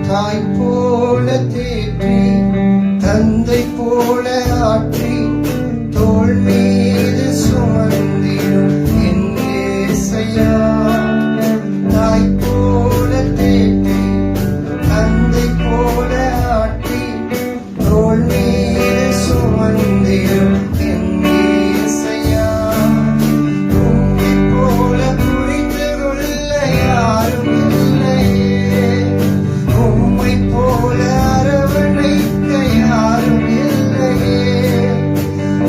தாய் போல தேற்றி தந்தை போல ஆற்றி தோள் மீது சுமந்திடும் என் ஏசையா. தாய் போல தேற்றி தந்தை போல ஆற்றி தோள் மீது சுமந்திடும் என் ஏசையா. உம்மை போல புரிந்து கொள்ள யாரும் இல்லையே, உம்மை போல அரவணைக்க யாரும் இல்லையே,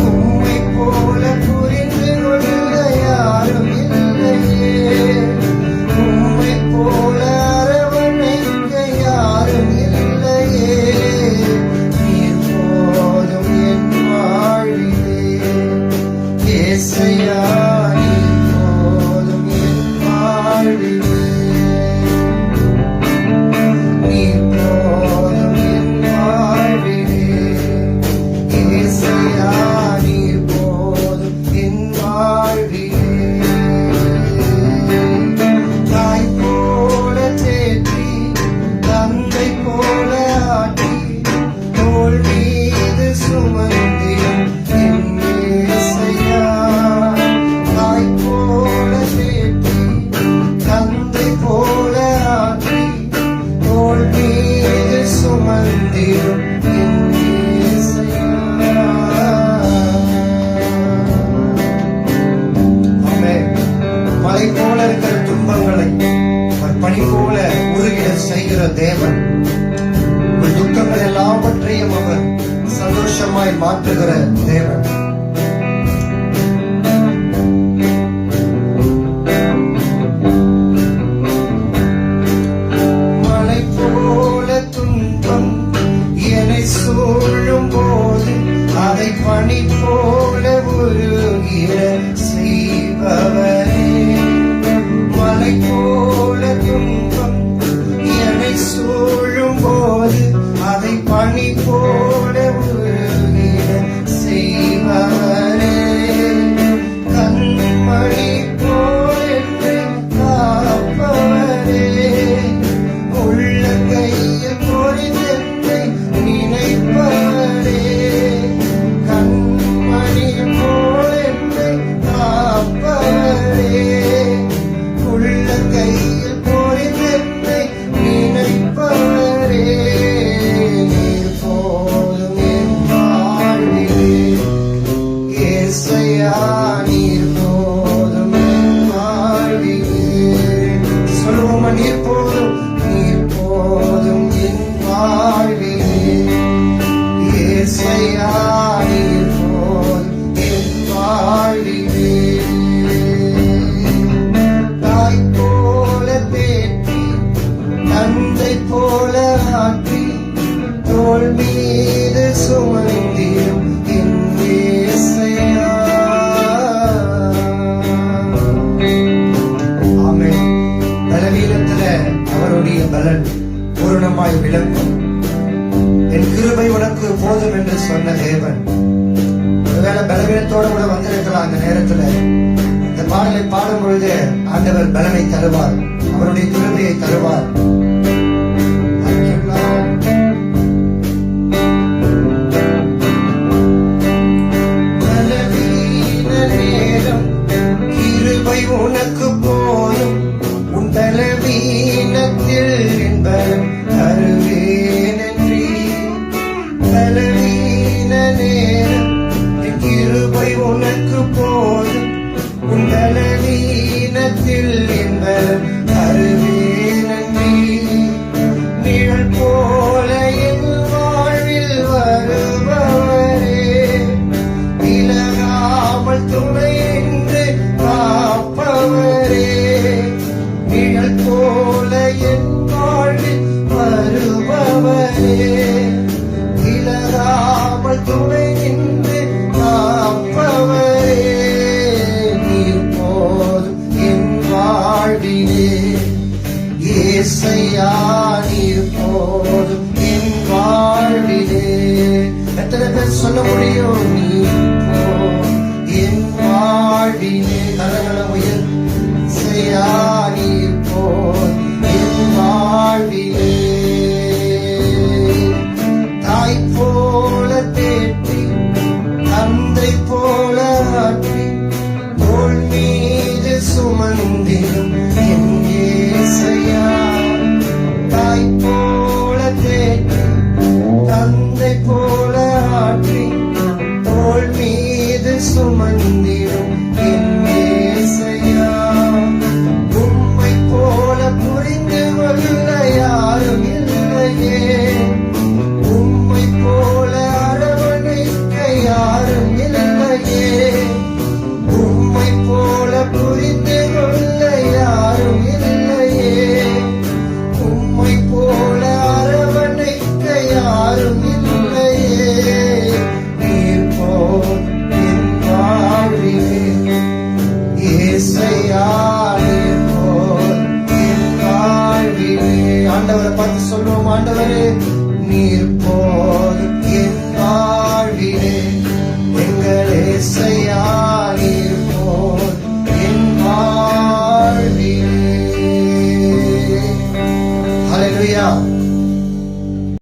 உம்மை போல புரிந்து கொள்ள யாரும் இல்லையே, உம்மை போல அரவணைக்க யாரும் இல்லையே. நீர் போதும் என் வாழ்விலே ஏசையா, நீர் போதும் என் வாழ்விலே. நீர் போதும் என் வாழ்விலே ஏசையா, நீர் போதும் என் வாழ்விலே. தாய் போல தேற்றி தந்தை போல ஆற்றி தோள் மீது சுமந்திடும் என் ஏசையா. தாய் போல தேற்றி தந்தை போல ஆற்றி தோள் மீது சுமந்திடும் என் ஏசையா. ஆமென். மலை போல இருக்கிற துன்பங்களை அவர் பனி போல உருகிட செய்கிற தேவன். உங்கள் துக்கங்கள் எல்லாவற்றையும் அவர் சந்தோஷமாய் மாற்றுகிற தேவன். மலை போல துன்பம் என்னை சூழும் போது அதை பனி போல உருகிட செய்பவரே. மலை போல துன்பம் என்னை சூழும் போது அதை பனி போல உருகிட செய்பவரே. கண்மணி போல் என்னை காப்பவரே. உள்ளங்கையில் பொறித்தென்னை நினைப்பவரே. கண்மணி போல் என்னை காப்பவரே. உள்ளங்கையில் பொறித்தென்னை நினைப்பவரே. நீர் போதும் என் வாழ்விலே ஏசையா, நீர் போதும் என் வாழ்விலே. சொல்லுவோமா, நீர் போதும், நீர் போதும் என் வாழ்விலே ஏசையா, நீர் போதும் என் வாழ்விலே. தாய் போல தேற்றி தந்தை போல ஆற்றி தோள் மீது சுமந்திடும் என் ஏசையா. ஆமென். பலவீனத்தில அவருடைய பலன் பூரணமாய் விளங்கும். என் கிருபை உனக்கு போதும் என்று சொன்ன தேவன். ஒருவேளை பலவீனத்தோட கூட வந்திருக்கலாம். அந்த நேரத்துல இந்த பாடலை பாடும் பொழுது ஆண்டவர் பலனை தருவார், அவருடைய கிருபையை தருவார். பலவீன நேரம் கிருபை உனக்கு போதும், உன் பலவீனத்தில் என் பலம் தருவேன் என்றீ. பலவீன நேரம் என் கிருபை உனக்கு போதும், உன் பலவீனத்தில் என் பலம் தருவேன் என்றீ. நிழல் போல என் வாழ்வில் வருபவரே. விலகாமல் துணை என்று காப்பவரே. நிழல் போல என் வாழ்வில் வருபவரே. விலகாமல் துணை என்று காப்பவரே. நீர் போதும் என் வாழ்விலே ஏசையா, நீர் போதும் என் வாழ்விலே. எத்தனை பேர் சொல்ல முடியும்? நீர் போதும் என் வாழ்விலே. கரங்களை உயர் செய்யா, நீர் போதும் என் வாழ்விலே. தாய் போல தேற்றி தந்தை போல ஆற்றி தோள் மீது சுமந்திடும் என் இயேசையா. உம்மை போல புரிந்து கொள்ள யாரும் இல்லையே, உம்மை போல அரவணைக்க யாரும் இல்லையே, உம்மை போல புரிந்து கொள்ள யாரும் இல்லையே, உம்மை போல அரவணைக்க யாரும் இல்லையே. நீர் போல் என் வாழ்விலே இயேசையா, நீர் போல் என் வாழ்விலே. ஆண்டவரை பார்த்து சொல்லுவோம், ஆண்டவரே நீர் போல்